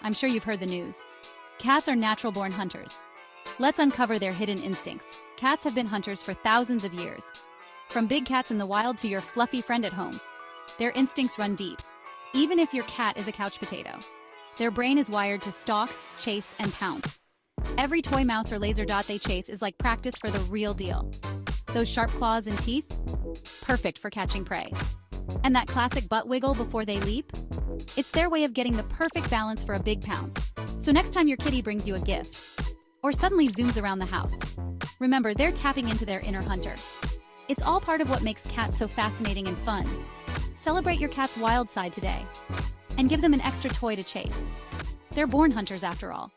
I'm sure you've heard the news. Cats are natural-born hunters. Let's uncover their hidden instincts. Cats have been hunters for thousands of years. From big cats in the wild to your fluffy friend at home, their instincts run deep. Even if your cat is a couch potato, their brain is wired to stalk, chase, and pounce. Every toy mouse or laser dot they chase is like practice for the real deal. Those sharp claws and teeth? Perfect for catching prey. And that classic butt wiggle before they leap? It's their way of getting the perfect balance for a big pounce. So next time your kitty brings you a gift, or suddenly zooms around the house, remember they're tapping into their inner hunter. It's all part of what makes cats so fascinating and fun. Celebrate your cat's wild side today, and give them an extra toy to chase. They're born hunters after all.